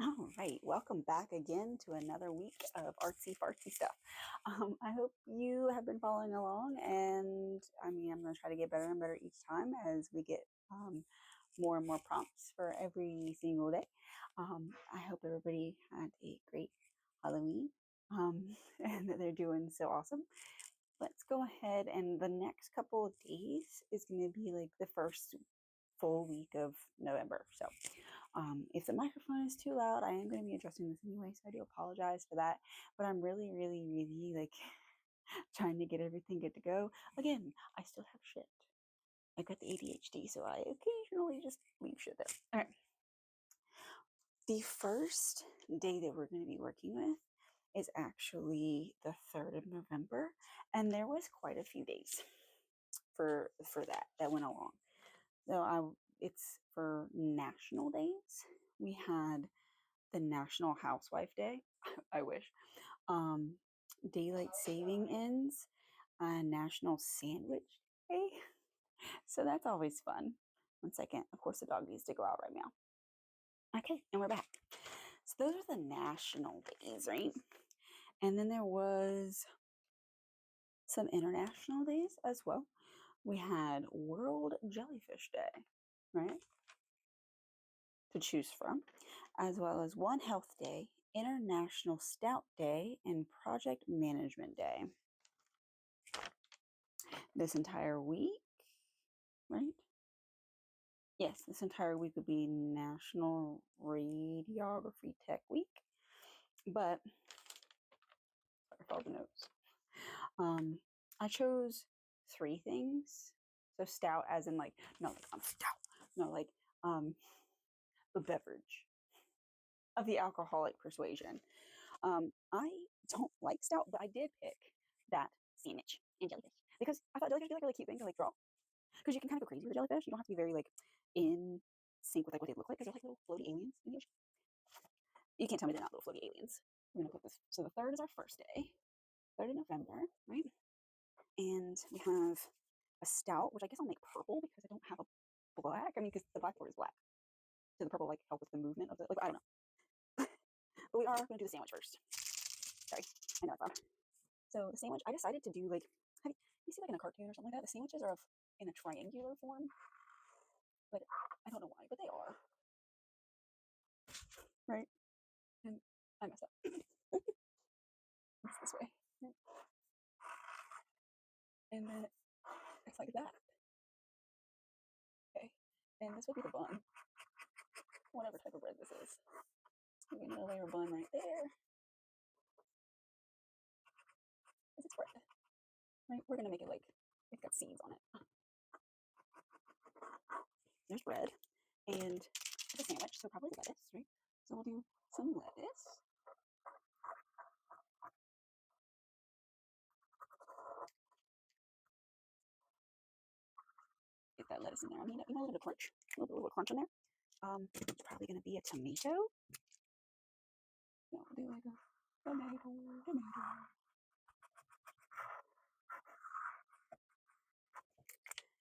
All right, welcome back again to another week of artsy fartsy stuff. I hope you have been following along, and I'm going to try to get better and better each time as we get more and more prompts for every single day. I hope everybody had a great Halloween and that they're doing so awesome. Let's go ahead, and the next couple of days is going to be like the first full week of November. So if the microphone is too loud, I am going to be adjusting this anyway, so I do apologize for that. But I'm really, really, really like trying to get everything good to go. Again, I still have shit. I got the ADHD, so I occasionally just leave shit there. All right. The first day that we're going to be working with is actually the 3rd of November, and there was quite a few days for that went along. So it's for national days. We had the National Housewife Day. I wish. Um, Daylight Saving Ends, National Sandwich Day. So that's always fun. One second. Of course, the dog needs to go out right now. Okay, and we're back. So those are the national days, right? And then there was some international days as well. We had World Jellyfish Day, right? To choose from, as well as One Health Day, International Stout Day, and Project Management Day. This entire week, right? Yes, this entire week would be National Radiography Tech Week. But, sorry for all the notes. I chose 3 things. So stout as in like, no, like I'm stout. No, like the beverage of the alcoholic persuasion. I don't like stout, but I did pick that sandwich and jellyfish because I thought jellyfish would be like a really cute thing to like draw. Because you can kind of go crazy with the jellyfish. You don't have to be very like in sync with like what they look like because they're like little floaty aliens in the ocean. You can't tell me they're not little floaty aliens. We're gonna put this. So the 3rd is our first day, 3rd of November, right? And we have a stout, which I guess I'll make purple because I don't have a black. I mean, because the blackboard is black, so the purple like help with the movement of the like. I don't know, but we are going to do the sandwich first. Sorry, I know it's loud. So the sandwich, I decided to do like, have you see like in a cartoon or something like that, the sandwiches are in a triangular form, but I don't know why, but they are, right? And I messed up. It's this way. And then it's like that. Okay. And this would be the bun, whatever type of bread this is. Maybe another layer of bun right there. It's bread. Right? We're going to make it like it's got seeds on it. There's bread. And it's a sandwich, so probably lettuce, right? So we'll do some lettuce. Get that lettuce in there. I mean, a little bit of crunch. A little bit of crunch in there. It's probably going to be a tomato. No, we'll do like a tomato.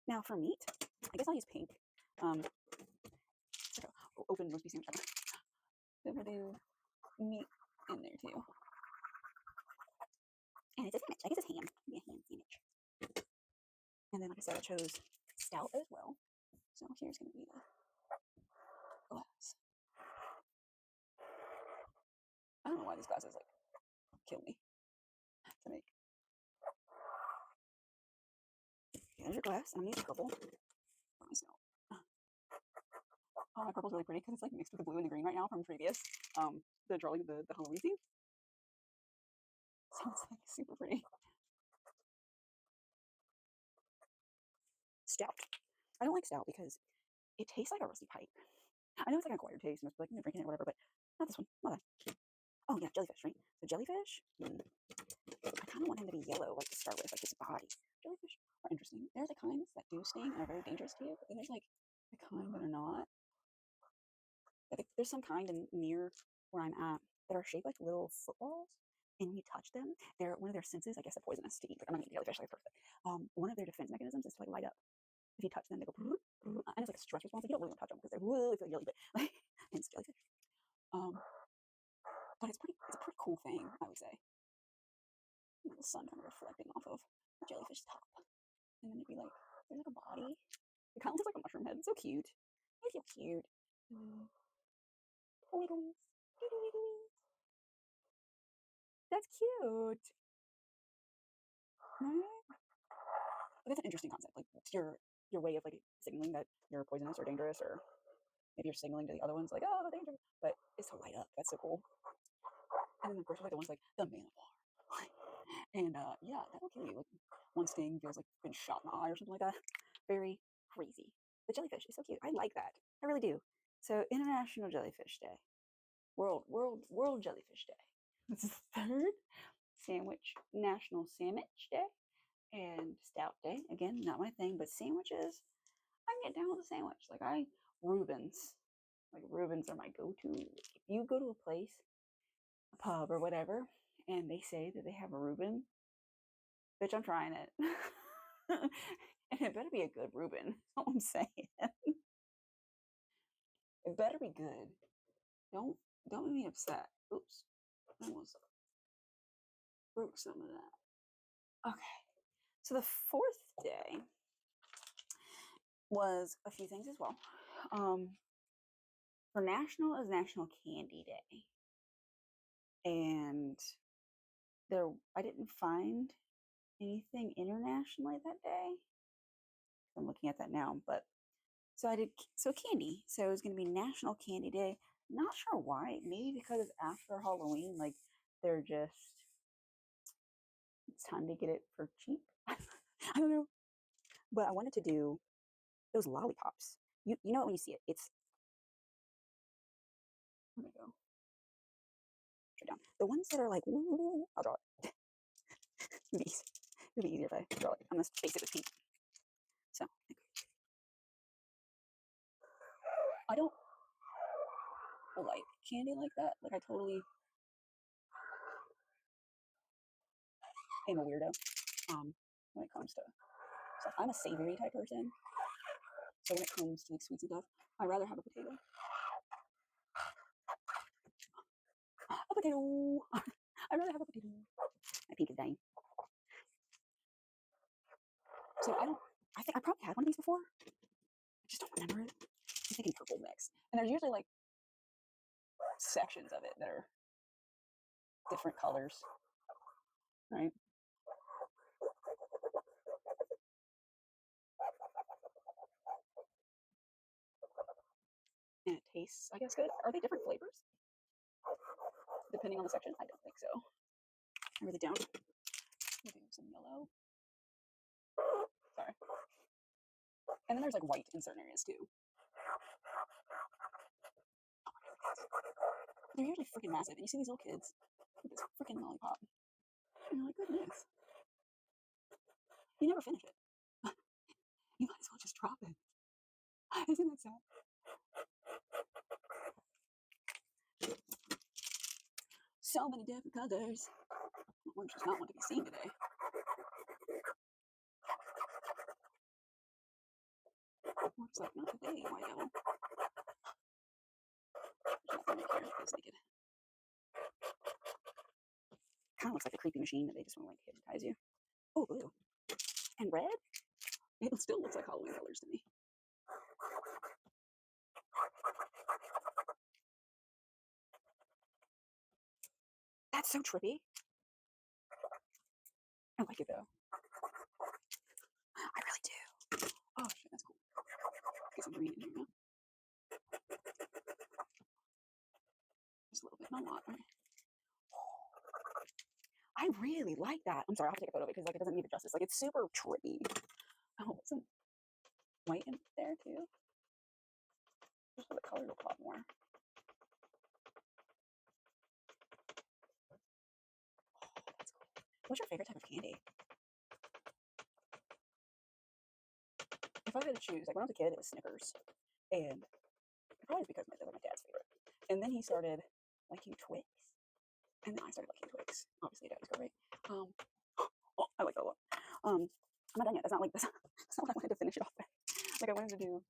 Now for meat, I guess I'll use pink. It's like an open roast beef sandwich. So we'll do meat in there too. And it's a sandwich. I guess it's ham. Maybe a ham sandwich. And then, like I said, I chose stout as well. So here's going to be the glass. I don't know why these glasses like kill me to make. There's your glass. I'm going to use purple for my stout. Oh, my purple's really pretty because it's like mixed with the blue and the green right now from previous the drawing of the Halloween theme. So it's like super pretty. Stout. I don't like stout because it tastes like a rusty pipe. I know it's like an acquired taste, and it's like you're drinking it or whatever, but not this one. Not that. Oh yeah, jellyfish, right? So jellyfish. I kind of want him to be yellow, like to start with, like his body. Jellyfish are interesting. There's the kinds that do sting and are very dangerous to you, but then there's like the kind that are not. Like, there's some kind near where I'm at that are shaped like little footballs, and when you touch them, they're one of their senses. I guess they're poisonous to eat. Like, I'm not eating jellyfish, like perfect. One of their defense mechanisms is to like light up. If you touch them, they go, and it's like a stress response. Like, you don't really want to touch them because they're really feel yelly, but like, and it's jellyfish. But it's a pretty cool thing, I would say. The sun kind of reflecting off of the jellyfish top. And then it'd be like, there's like a body. It kind of looks like a mushroom head. It's so cute. It's so cute. Wigglies. That's cute. Right? But that's an interesting concept. Like, it's your way of like signaling that you're poisonous or dangerous, or maybe you're signaling to the other ones like, oh, danger. But it's to light up. That's so cool. And then of course, like the ones like the Manapar. And yeah, that'll kill you. Like one sting feels like been shot in the eye or something like that. Very crazy. The jellyfish is so cute. I like that. I really do. So International Jellyfish Day. World Jellyfish Day. This is the third. Sandwich National Sandwich Day and Stout Day. Again, not my thing, but sandwiches. I can get down with a sandwich. Reubens. Like Reubens are my go-to. If you go to a place, a pub or whatever, and they say that they have a Reuben, bitch, I'm trying it. And it better be a good Reuben. That's all I'm saying. It better be good. Don't make me upset. Oops. I almost broke some of that. Okay. So the fourth day was a few things as well. For National is National Candy Day. And I didn't find anything internationally that day. I'm looking at that now, but so candy. So it was going to be National Candy Day. Not sure why. Maybe because it's after Halloween. Like they're just, it's time to get it for cheap. I don't know. But I wanted to do those lollipops. You know it when you see it. It's, let me go straight down. The ones that are like, ooh, I'll draw it. It'd be easier if I draw it. I'm gonna face it with pink. So I don't like candy like that. Like I totally am a weirdo. When it comes to stuff. I'm a savory type person. So when it comes to like sweets and stuff, I'd rather have a potato. A potato. I'd rather have a potato. My pink is dying. So I think I probably had one of these before. I just don't remember it. I'm thinking purple mix. And there's usually like sections of it that are different colors, right? And it tastes, I guess, good. Are they different flavors? Depending on the section? I don't think so. I really don't. We'll do some yellow. Sorry. And then there's like white in certain areas too. They're usually freaking massive. And you see these little kids with this freaking lollipop. And you're like, goodness. You never finish it. You might as well just drop it. Isn't that sad? So many different colors. Orange is not one to be seen today. Orange like, not today, White Devil. There's nothing right here. It's naked. Kind of looks like a creepy machine that they just want to like hypnotize you. Oh, blue. And red? It still looks like Halloween colors to me. That's so trippy. I like it though. I really do. Oh shit, that's cool. Get some green in here now. Just a little bit, not a lot. Right? I really like that. I'm sorry, I'll have to take a photo of it because like it doesn't need it justice. Like it's super trippy. Oh, some white in there too. Just for the color to pop more. Oh, that's cool. What's your favorite type of candy? If I had to choose, like when I was a kid, it was Snickers, and probably because they were my dad's favorite. And then he started liking Twix, and then I started liking Twix. Obviously, daddy's go right. Oh, I like that a lot. I'm not done yet. That's not like this. That's not what I wanted to finish it off with. Like I wanted to do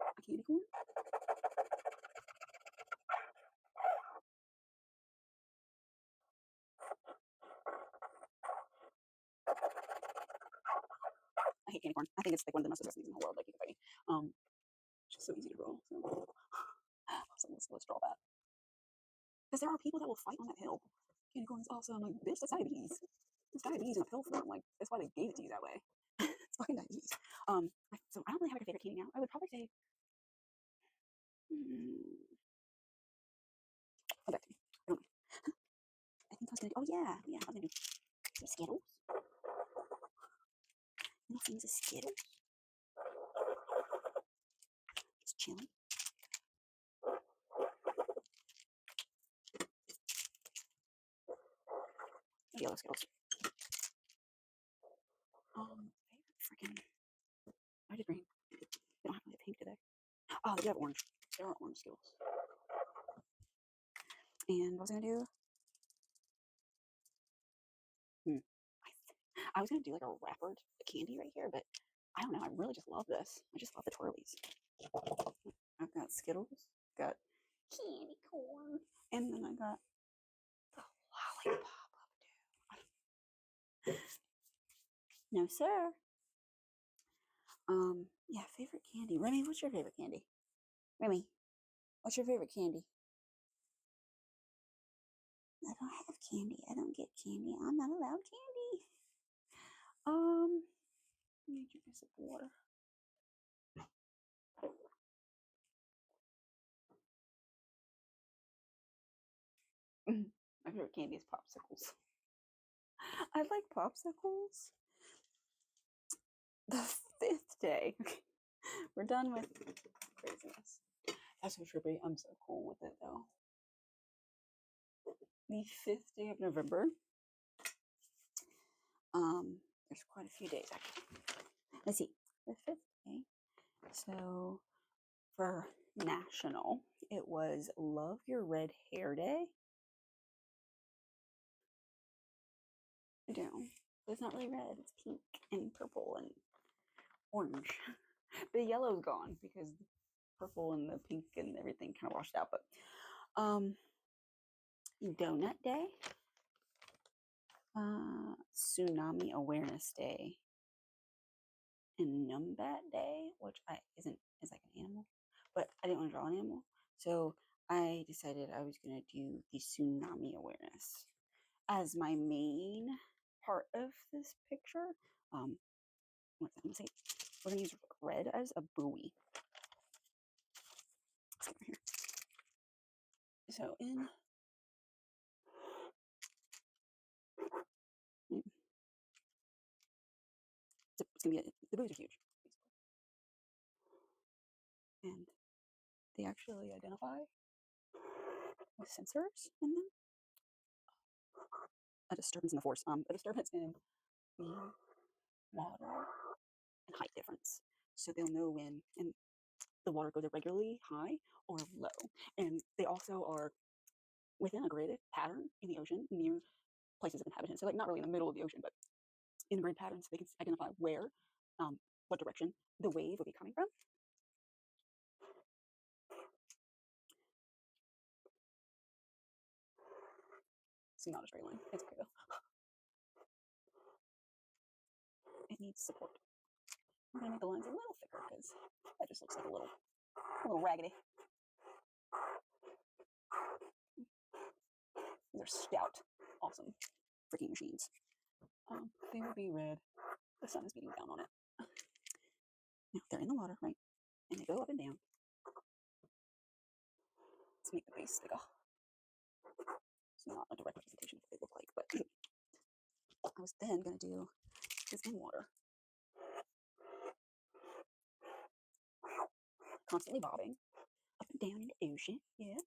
a candy corn. corn. I think it's like one of the most disgusting things in the world. Like you can fight me. It's just so easy to roll. So let's draw that. Because there are people that will fight on that hill. Candy corn is awesome. Like, bitch, that's diabetes. It's diabetes in a pill form. Like, that's why they gave it to you that way. It's fucking diabetes. So I don't really have like a favorite candy now. I would probably say, come back to me. I don't know. I think I was gonna do, oh yeah, I was gonna do some Skittles. Little things of Skittles. Just chilling. Yellow Skittles. Freaking. I did green. They don't have really pink, do they? Oh, they do have orange. There are orange Skittles. And what was I gonna do? I was gonna do like a wrappered candy right here, but I don't know. I really just love this. I just love the twirlies. I've got Skittles, got candy corn, and then I got the lollipop up there. No, sir. Yeah, favorite candy. Remy, what's your favorite candy? Remy, what's your favorite candy? I don't have candy. I don't get candy. I'm not allowed candy. Let me drink a sip of water. My favorite candy is popsicles. I like popsicles. The 5th day. We're done with craziness. That's so trippy. I'm so cool with it though. The 5th day of November. There's quite a few days actually. Let's see. The 5th day. So for national, it was Love Your Red Hair Day. I do. But it's not really red. It's pink and purple and orange. The yellow's gone because the purple and the pink and everything kind of washed out. But Donut Day, Tsunami Awareness Day, and Numbat Day, which is like an animal, but I didn't want to draw an animal, so I decided I was gonna do the tsunami awareness as my main part of this picture. What's that? I'm gonna say we're gonna use red as a buoy. So it's gonna be the buoys are huge, and they actually identify with sensors in them. A disturbance in the force, a disturbance in the water and height difference. So they'll know when and the water goes irregularly high or low. And they also are within a graded pattern in the ocean near places of inhabitants. So like not really in the middle of the ocean, but in grid patterns, they can identify where, what direction the wave will be coming from. It's not a straight line. It's okay though. It needs support. I'm gonna make the lines a little thicker because that just looks like a little raggedy. These are stout, awesome freaking machines. They will be red. The sun is beating down on it. Now they're in the water, right? And they go up and down. Let's make the base bigger. It's not a direct representation of what they look like, but I was then gonna do this in water. Constantly bobbing up and down in the ocean. Yeah.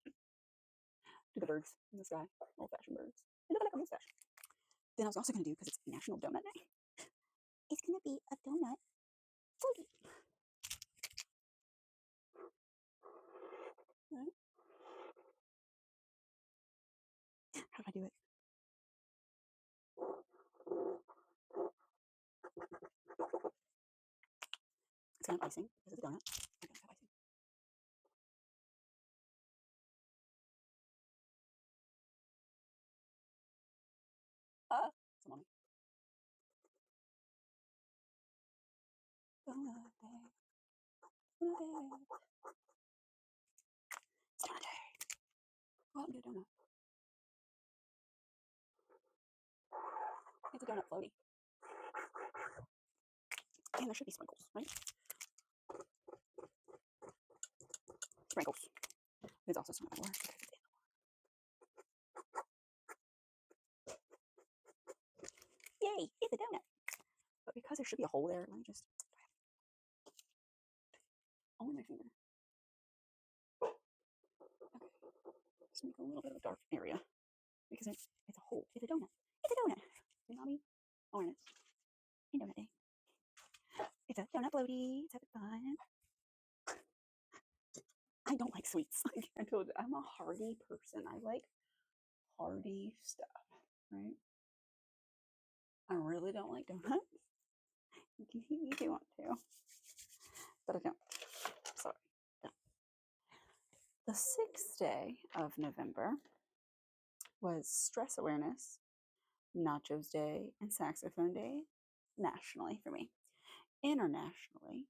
To the birds in the sky, old fashioned birds. They look like a mustache. Then I was also gonna do, because it's National Donut Day, it's gonna be a donut floaty. Right? How do I do it? It's gonna have icing because it's a donut. I don't have icing. Some on me. It's donut day. Go out and get a donut. It's a donut floaty. And there should be sprinkles, right? Sprinkles. There's also some other words. Yay, it's a donut. But because there should be a hole there, let me just only my finger. Okay. Just make a little bit of a dark area. Because it's a hole. It's a donut. It's a donut. See, mommy? Orange. It's donut day. It's a donut floaty. It's having fun. I don't like sweets. Like I told you, I'm a hearty person. I like hearty stuff, right? I really don't like donuts. You can eat me if you want to, but I don't. Sorry. No. The 6th day of November was Stress Awareness, Nachos Day, and Saxophone Day nationally for me. Internationally,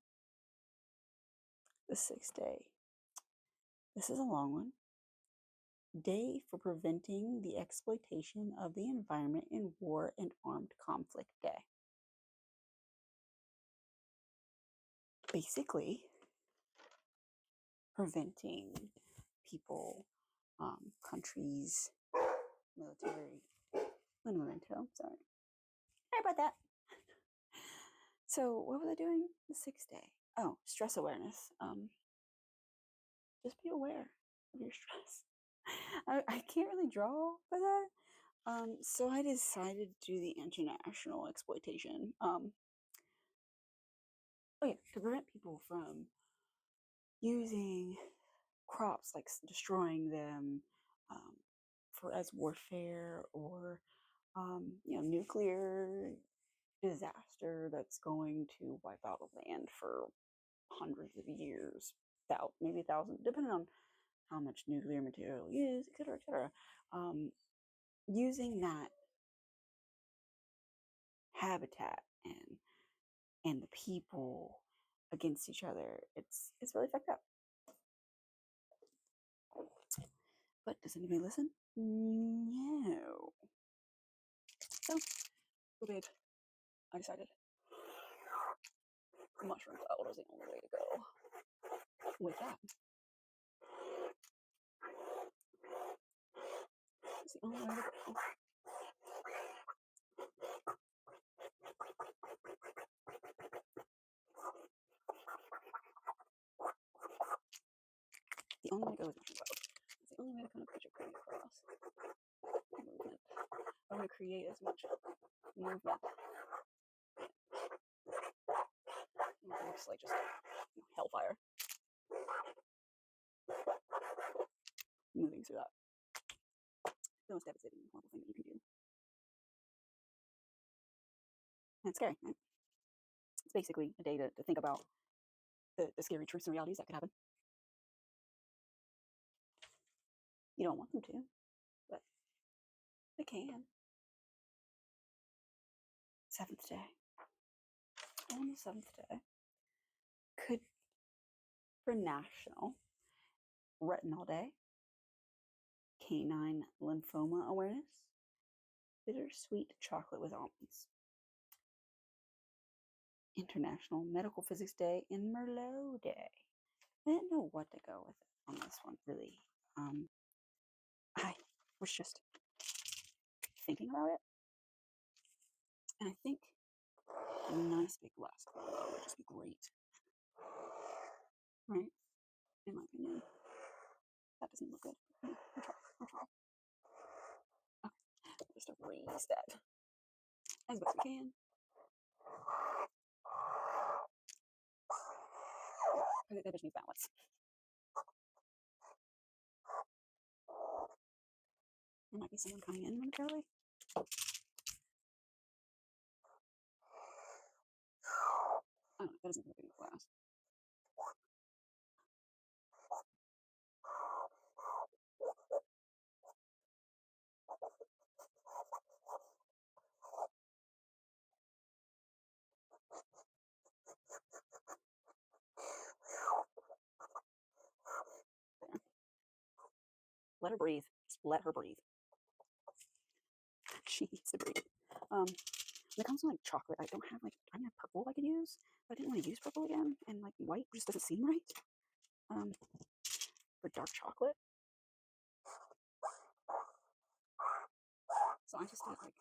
the 6th day. This is a long one. Day for Preventing the Exploitation of the Environment in War and Armed Conflict Day. Basically, preventing people, countries, military, memento. Sorry about that. So, what was I doing the 6th day? Oh, stress awareness. Just be aware of your stress. I can't really draw for that. So I decided to do the international exploitation. Oh yeah, to prevent people from using crops, like destroying them for as warfare or nuclear disaster that's going to wipe out a land for hundreds of years, maybe thousands, depending on how much nuclear material you use, etc., etc. Using that habitat and the people against each other, it's really fucked up. But does anybody listen? No. So, babe, I decided mushroom cloud was the only way to go with that. It's the only way to go. The only way to go is mushroom cloud. It's the only way to kind of put your point across. Movement. I want to create as much movement. It looks like just hellfire moving through that. The most devastating, horrible thing that you can do. And it's scary, right? It's basically a day to think about the scary truths and realities that could happen. You don't want them to, but they can. 7th day. On the 7th day, could for National Retinol Day, Canine Lymphoma Awareness, Bittersweet Chocolate with Almonds, International Medical Physics Day, and Merlot Day. I didn't know what to go with on this one, really. I was just thinking about it, and I think a nice big glass of Merlot would just be great. Right? In my opinion. That doesn't look good. I'll try. Okay, just erase that as best we can. I think that just needs balance. There might be someone coming in momentarily. Oh, that doesn't look good in glass. Let her breathe. Just let her breathe. She needs to breathe. When it comes to like chocolate, I don't have like I have purple I could use, but I didn't want to use purple again, and like white just doesn't seem right. For dark chocolate, so I just did like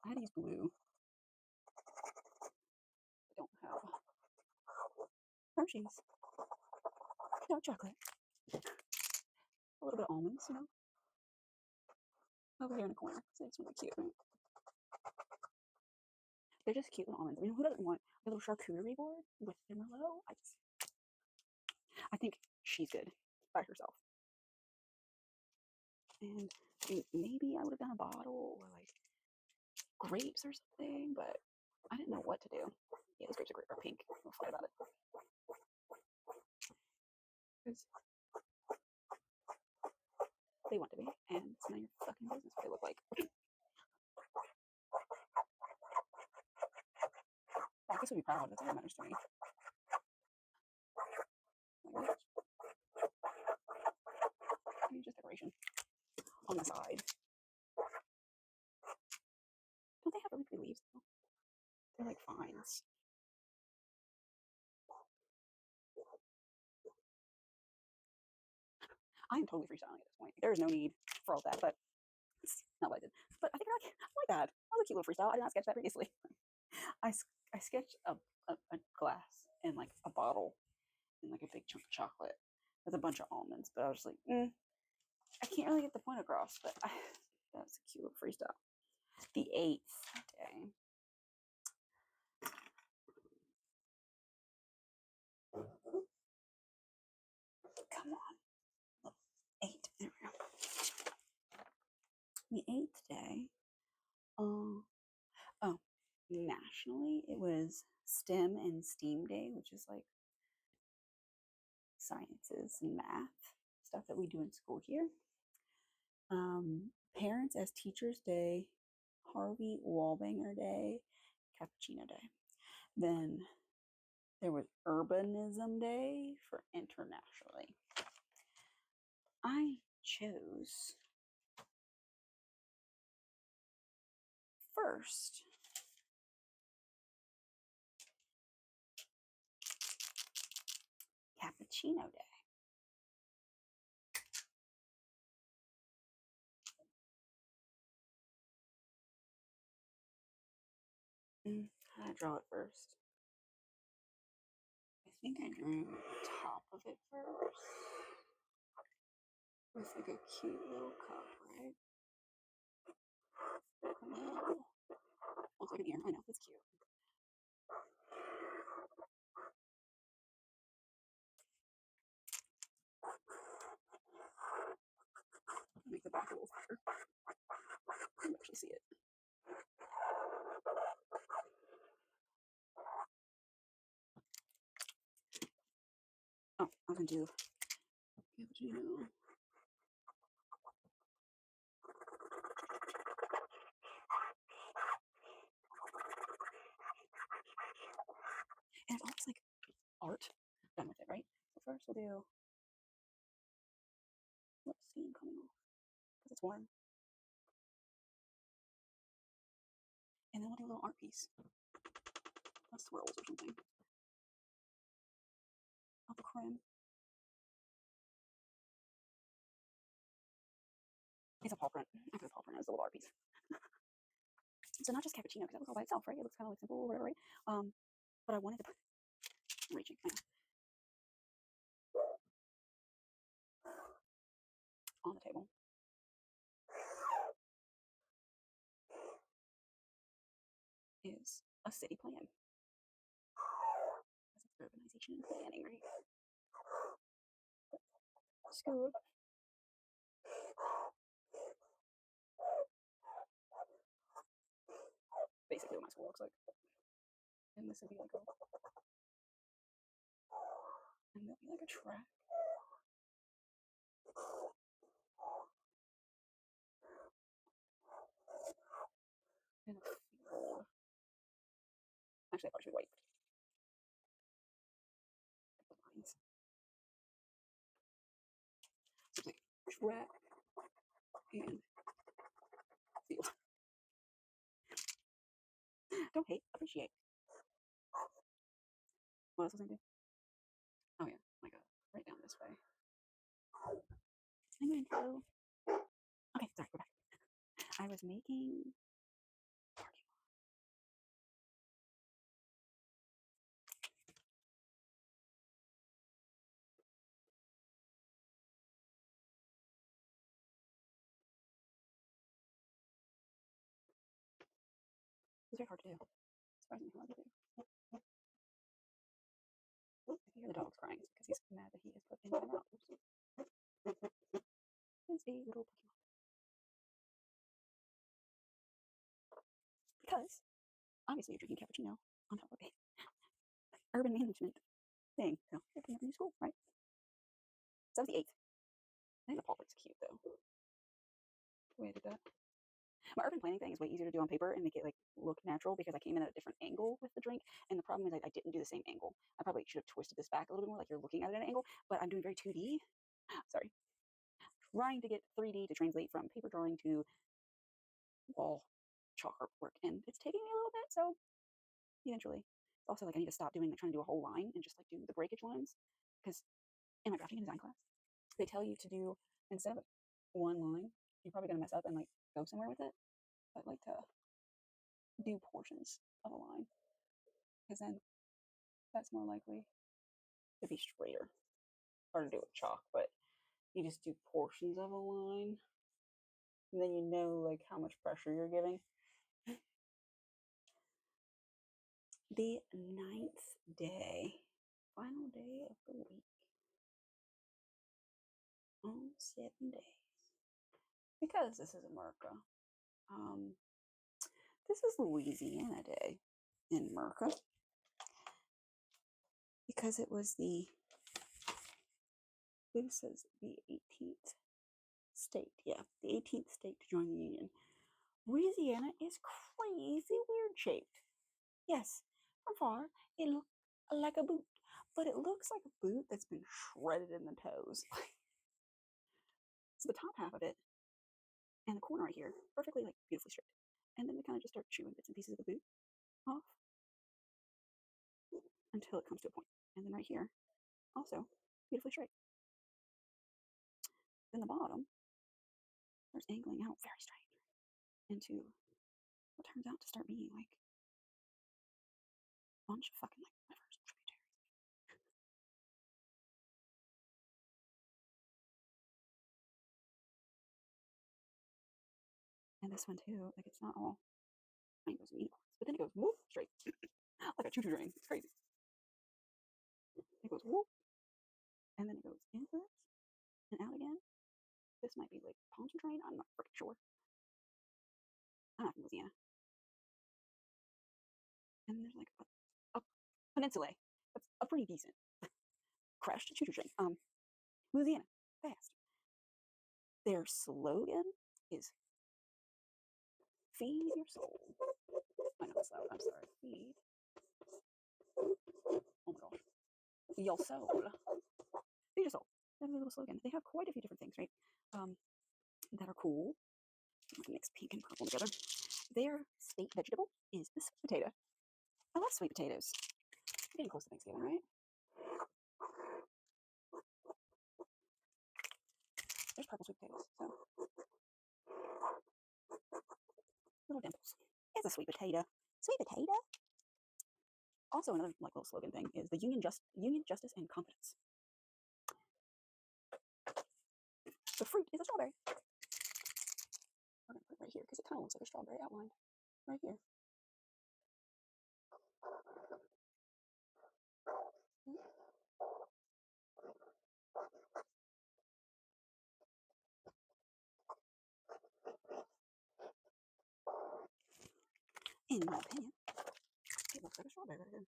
I had to use blue. I don't have Hershey's dark chocolate. A little bit of almonds, you know, over here in the corner. So it's really cute. Right? They're just cute little almonds. I mean, who doesn't want a little charcuterie board with their Merlot? I think she's good by herself. And maybe I would have done a bottle or like grapes or something, but I didn't know what to do. Yeah, those grapes are pink. We'll fight about it. Because they want to be, and it's none of your fucking business what they look like. I guess we'd be proud. That's all that matters to me. I mean, just decoration on the side. Don't they have really pretty leaves though? They're like vines. I am totally freestyling at this point. There is no need for all that, but it's not what I did. But I think I like that. That was a cute little freestyle. I did not sketch that previously. I sketched a glass and like a bottle and like a big chunk of chocolate with a bunch of almonds, but I was like, I can't really get the point across, but that's a cute little freestyle. The 8th day. Come on. 8. There we go. The 8th day. Oh, nationally, it was STEM and STEAM Day, which is like sciences and math stuff that we do in school here. Parents as Teachers Day, Harvey Wallbanger Day, Cappuccino Day. Then there was Urbanism Day for internationally. I chose first Cappuccino Day. How did I draw it first? I think I drew the top of it first. With like a cute little cup, right? Wow. Looks like an ear. I know, it's cute. Make the back a little thicker. You can actually see it. Oh, I can do cappuccino. And it's almost like art done with it, right? So first we'll do steam coming off because it's warm. And then we'll do a little art piece. Swirls or something. Of the creme. It's a paw print. After the paw print is a little art piece. So not just cappuccino, because that looks all by itself, right? It looks kind of like simple or whatever, right? But I wanted to put I'm reaching. On the table is a city plan. That's urbanization and planning, right? School. Basically what my school looks like. And this would be like a and there'll be like a track. And a field. Actually, I probably should be white. The lines. track and field. Don't hate, appreciate. What else was I doing? Oh yeah, like right down this way. I'm going to go. Okay, sorry, go back. I was making parking. It's very hard to do. Surprisingly hard to do. If you hear the dog's crying, it's because he's mad that he is put in my mouth. It's a little Pokemon. Because obviously you're drinking cappuccino on top of a urban management thing. So you're opening up a new school, right? So that was the 8th. I think the Paul is cute though. The way I did that. My urban planning thing is way easier to do on paper and make it like look natural because I came in at a different angle with the drink. And the problem is I didn't do the same angle. I probably should have twisted this back a little bit more, like you're looking at it at an angle, but I'm doing very 2D. Sorry. Trying to get 3D to translate from paper drawing to wall chalk artwork. And it's taking me a little bit, so eventually. It's also like I need to stop doing like trying to do a whole line and just like do the breakage lines. Because in my graphic and design class, they tell you to do, instead of one line, you're probably gonna mess up and like go somewhere with it. But like to do portions of a line. Because then that's more likely to be straighter. Hard to do with chalk, but you just do portions of a line. And then you know like how much pressure you're giving. The 9th day. Final day of the week. On 7 days. Because this is America. This is Louisiana Day in America. Because it was the, I believe it says the 18th state. Yeah, the 18th state to join the Union. Louisiana is crazy weird shaped. Yes, from far, it looks like a boot, but it looks like a boot that's been shredded in the toes. So the top half of it and the corner right here, perfectly like beautifully straight. And then we kind of just start chewing bits and pieces of the boot off until it comes to a point. And then right here, also beautifully straight. Then the bottom starts angling out very straight into what turns out to start being like a bunch of fucking like rivers and tributaries. And this one too, like it's not all rainbows and unicorns, but then it goes whoop straight like a choo-choo train. It's crazy. It goes whoop, and then it goes inwards and out again. This might be like Pontchartrain. I'm not freaking sure. I'm not from Louisiana. And there's like a peninsula. That's a pretty decent crashed choo-choo train. Louisiana, fast. Their slogan is "Feed your soul." I know it's loud. I'm sorry. Feed. Oh my gosh. Your soul. Feed your soul. That's a little slogan. They have quite a few different things, right? That are cool. I'm gonna mix pink and purple together. Their state vegetable is the sweet potato. I love sweet potatoes. Getting close to Thanksgiving, right? There's purple sweet potatoes, so little dimples. It's a sweet potato. Sweet potato. Also, another like little slogan thing is the union, justice, and confidence. The fruit is a strawberry. We're gonna put it right here because it kind of looks like a strawberry outlined right here. In my opinion, it looks like a strawberry right here.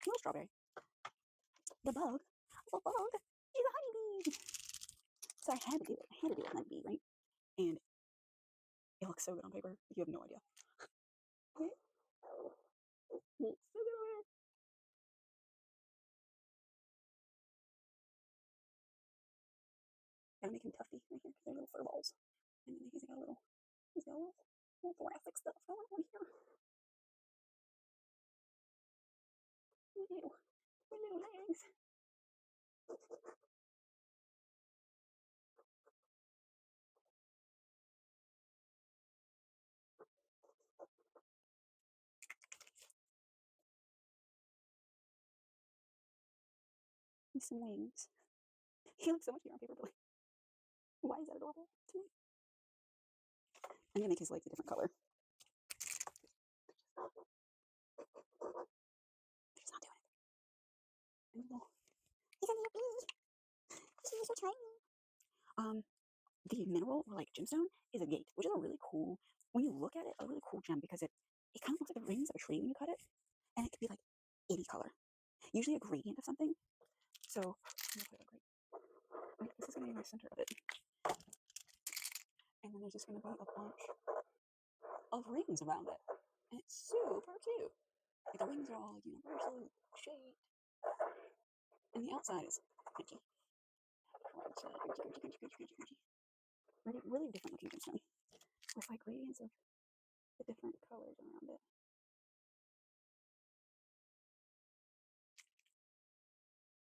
No strawberry. The bug is a honeybee. So I had to do it. I had to do a honeybee, right? And it looks so good on paper. You have no idea. It looks so good on paper. Gotta make him tufty right here because they're little fur balls. And then he's got a little, little thoracic stuff going on here. Little legs. And some wings. He looks so much cute on paper, but like, why is that adorable to me? I'm gonna make his legs a different color. He's not doing it. He's a little bee. He's so tiny. The mineral or like gemstone is a gate, which is a really cool. When you look at it, a really cool gem because it kind of looks like the rings of a tree when you cut it, and it could be like any color. Usually a gradient of something. So I'm gonna put a gradient. This is gonna be my center of it, and then there's just gonna be a bunch of rings around it, and it's super cute. Like the rings are all like universal shaped, and the outside is crunchy. Really different looking gemstone with like gradients of the different colors around it.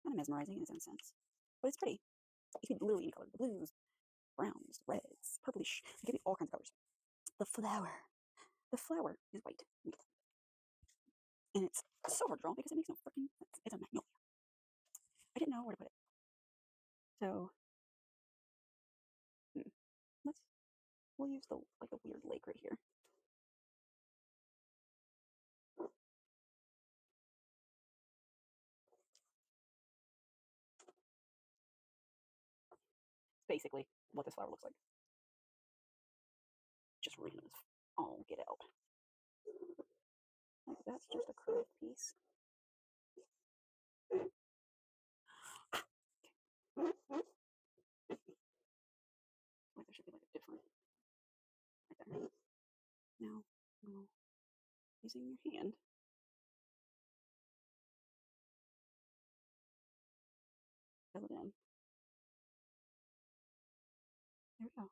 Kind of mesmerizing in its own sense, but it's pretty. You could literally any color: the blues, browns, reds, purplish. It could be all kinds of colors. The flower is white, and it's so hard to draw because it makes no freaking sense. It's a magnolia. I didn't know where to put it, so we'll use the like a weird lake right here. Basically what this flower looks like. Just random as all get out. Like that's just a curved piece. Like there should be like a different right there. Now, using your hand, fill it in. There we go.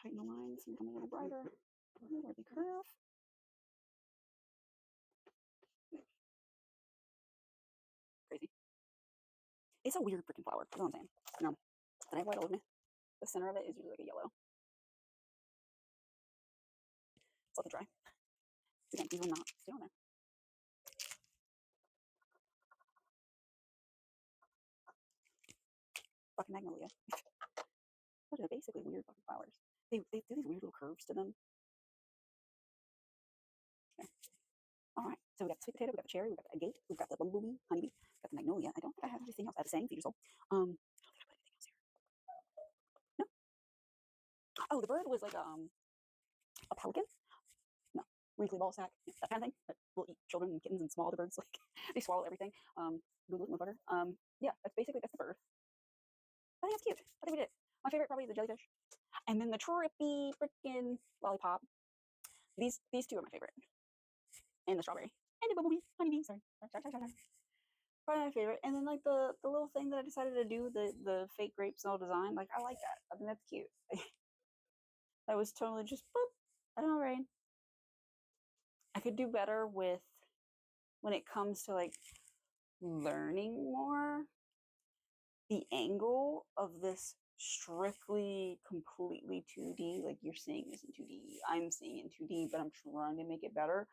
Tighten the lines, make them a little brighter. Where they curve. Crazy. It's a weird freaking flower. That's what I'm saying. No, I have white all over me. The center of it is usually like a yellow. Let's let it dry. Again, these will not stay on there. Fucking magnolia. Those are basically weird fucking flowers. They do these weird little curves to them. Okay. All right. So we got the sweet potato, we got the cherry, we got the agate, we've got the bumblebee, honeybee, we got the magnolia. I don't think I have anything else. I have a saying, feed your soul. I don't think I put anything else here. No. Oh, the bird was like a pelican. No, wrinkly ball sack, that kind of thing. That will eat children and kittens and small other birds. Like they swallow everything. Google it, motherfucker. Yeah, that's the bird. I think it's cute. I think we did it. My favorite probably is the jellyfish, and then the trippy freaking lollipop. These two are my favorite, and the strawberry and the bumblebee, honeybee. Sorry. Probably my favorite. And then like the little thing that I decided to do, the fake grape cell design. Like I like that. I think that's cute. That was totally just boop. I don't know, Rain. I could do better with when it comes to like learning more the angle of this strictly completely 2D, like you're seeing this in 2D, I'm seeing in 2D, but I'm trying to make it better,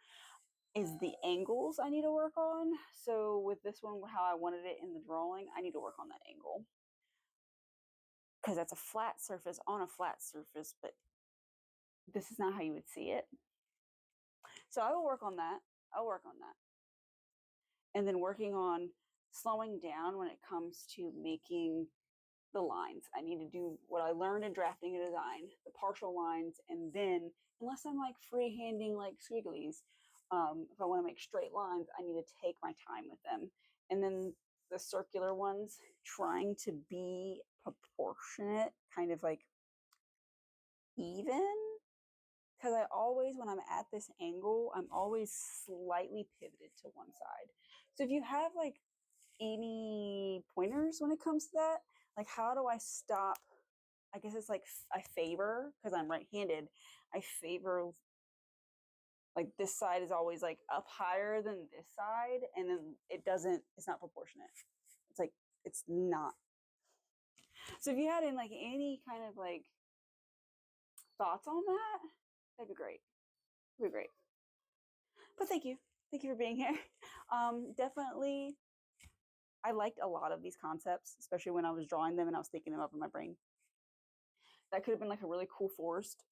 is the angles I need to work on. So with this one, how I wanted it in the drawing, I need to work on that angle. Because that's a flat surface on a flat surface, but this is not how you would see it. So I will work on that. And then working on slowing down when it comes to making the lines. I need to do what I learned in drafting a design, the partial lines, and then, unless I'm like freehanding like squigglies, if I want to make straight lines, I need to take my time with them. And then the circular ones, trying to be proportionate, kind of like even. Because I always, when I'm at this angle, I'm always slightly pivoted to one side. So if you have like any pointers when it comes to that, like, how do I stop? I guess it's like I favor, because I'm right-handed, I favor like this side is always like up higher than this side, and then it's not proportionate. It's like, it's not. So if you had in like any kind of like thoughts on that, that'd be great. That'd be great. But thank you. Thank you for being here. Definitely, I liked a lot of these concepts, especially when I was drawing them and I was thinking them up in my brain. That could have been like a really cool forest.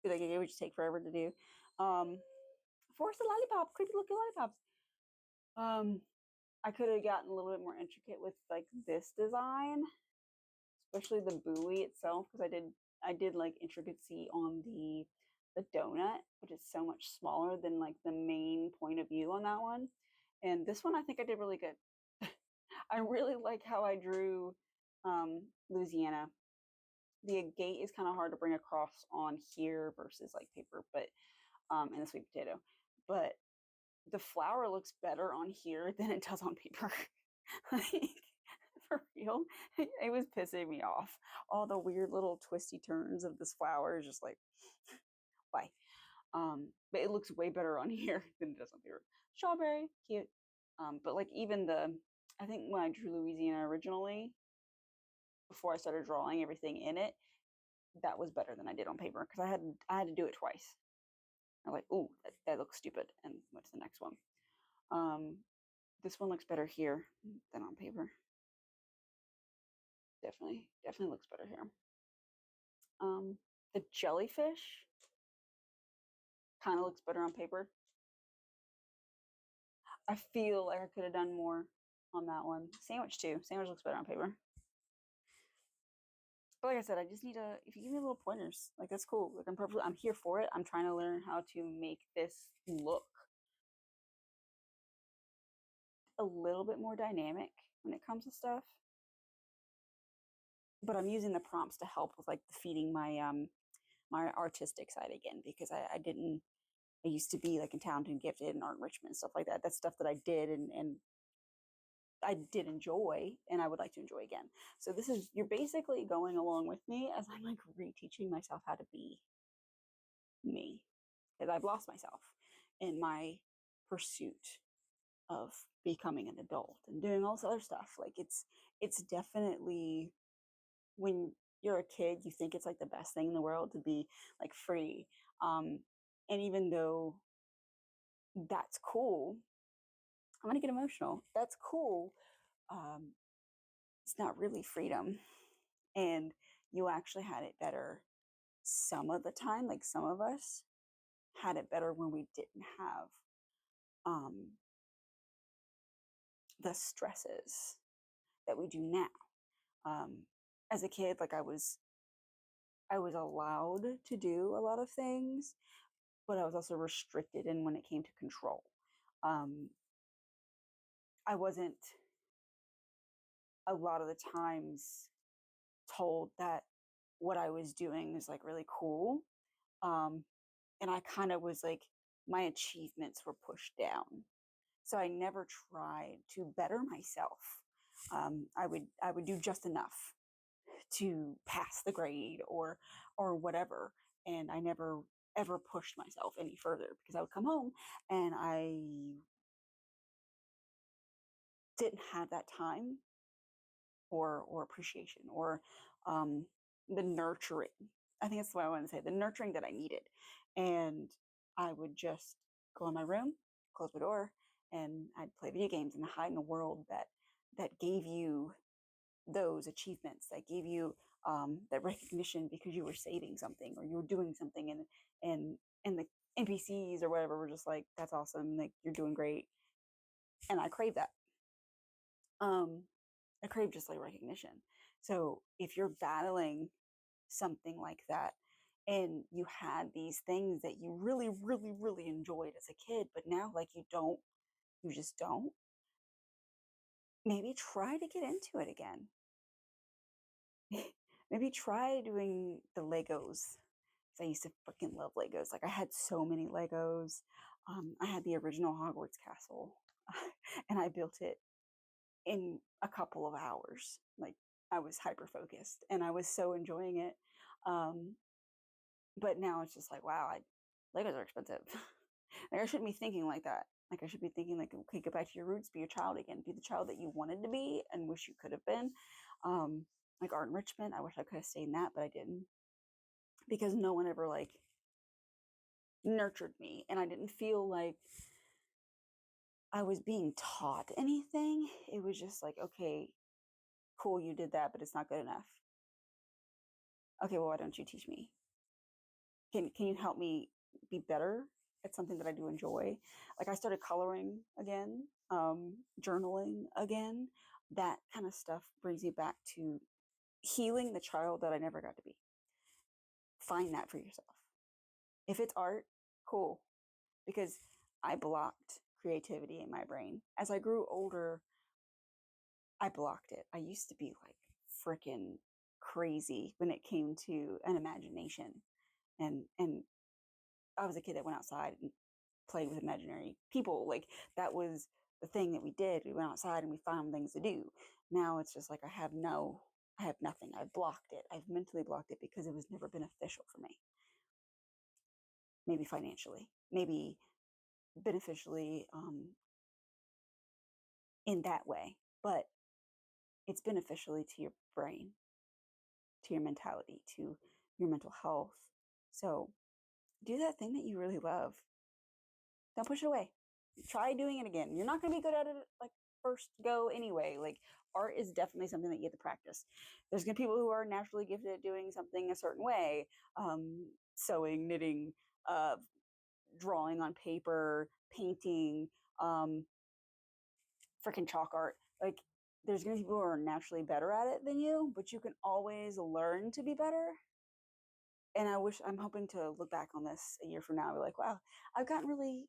Like it would just take forever to do. Forest of lollipop, creepy looking lollipops. I could have gotten a little bit more intricate with like this design, especially the buoy itself, because I did like intricacy on the donut, which is so much smaller than like the main point of view on that one. And this one, I think I did really good. I really like how I drew Louisiana. The gate is kind of hard to bring across on here versus like paper, but and the sweet potato. But the flower looks better on here than it does on paper. Like, for real, it was pissing me off. All the weird little twisty turns of this flower is just like, why? But it looks way better on here than it does on paper. Strawberry, cute. But like even I think when I drew Louisiana originally, before I started drawing everything in it, that was better than I did on paper because I had to do it twice. I'm like, ooh, that looks stupid, and what's the next one? This one looks better here than on paper. Definitely looks better here. The jellyfish kind of looks better on paper. I feel like I could have done more on that one. Sandwich too. Sandwich looks better on paper. But like I said, I just need if you give me little pointers, like that's cool. Like I'm here for it. I'm trying to learn how to make this look a little bit more dynamic when it comes to stuff. But I'm using the prompts to help with like feeding my my artistic side again, because I used to be like in talented and gifted and art enrichment, stuff like that. That's stuff that I did and I did enjoy and I would like to enjoy again. So you're basically going along with me as I'm like reteaching myself how to be me, because I've lost myself in my pursuit of becoming an adult and doing all this other stuff. Like it's definitely, when you're a kid, you think it's like the best thing in the world to be like free. And even though that's cool, I'm gonna get emotional. That's cool. It's not really freedom, and you actually had it better some of the time. Like some of us had it better when we didn't have um, the stresses that we do now. As a kid, like I was allowed to do a lot of things, but I was also restricted in when it came to control. Um, I wasn't a lot of the times told that what I was doing is like really cool. And I kind of was like, my achievements were pushed down. So I never tried to better myself. I would do just enough to pass the grade or whatever, and I never ever pushed myself any further, because I would come home and I didn't have that time or appreciation or the nurturing. I think that's what I want to say, the nurturing that I needed. And I would just go in my room, close my door, and I'd play video games and hide in a world that gave you those achievements, that gave you that recognition because you were saving something or you were doing something, and the NPCs or whatever were just like, that's awesome, like you're doing great. And I crave that. I crave just like recognition. So if you're battling something like that and you had these things that you really, really, really enjoyed as a kid, but now like you just don't, maybe try to get into it again. Maybe try doing the Legos. I used to freaking love Legos. Like I had so many Legos. I had the original Hogwarts castle and I built it in a couple of hours. Like I was hyper focused and I was so enjoying it. Um, but now it's just like, wow, Legos are expensive. Like I shouldn't be thinking like that. Like I should be thinking like, okay, go back to your roots, be a child again, be the child that you wanted to be and wish you could have been. Um, like art enrichment, I wish I could have stayed in that, but I didn't because no one ever like nurtured me, and I didn't feel like I was being taught anything. It was just like, okay, cool, you did that, but it's not good enough. Okay, well, why don't you teach me? Can you help me be better at something that I do enjoy? Like I started coloring again, journaling again. That kind of stuff brings me back to healing the child that I never got to be. Find that for yourself. If it's art, cool, because I blocked creativity in my brain. As I grew older, I blocked it. I used to be like freaking crazy when it came to an imagination. And I was a kid that went outside and played with imaginary people. Like that was the thing that we did. We went outside and we found things to do. Now it's just like I have nothing. I've blocked it. I've mentally blocked it because it was never beneficial for me. Maybe financially, maybe beneficially in that way, but it's beneficially to your brain, to your mentality, to your mental health. So do that thing that you really love. Don't push it away. Try doing it again. You're not going to be good at it like first go anyway. Like art is definitely something that you have to practice. There's going to be people who are naturally gifted at doing something a certain way, sewing, knitting, uh, drawing on paper, painting, um, freaking chalk art. Like there's going to be people who are naturally better at it than you, but you can always learn to be better. And I'm hoping to look back on this a year from now and be like, wow, I've gotten really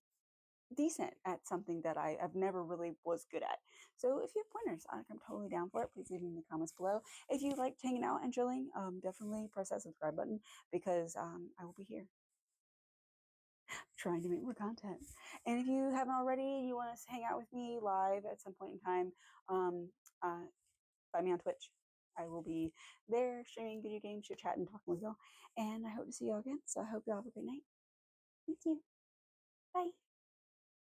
decent at something that I've never really was good at. So if you have pointers, I'm totally down for it. Please leave me in the comments below. If you like hanging out and chilling, definitely press that subscribe button because I will be here trying to make more content. And if you haven't already and you want to hang out with me live at some point in time, um, find me on Twitch. I will be there streaming video games, chit chat, and talking with y'all. And I hope to see y'all again. So I hope y'all have a great night. Thank you. Bye.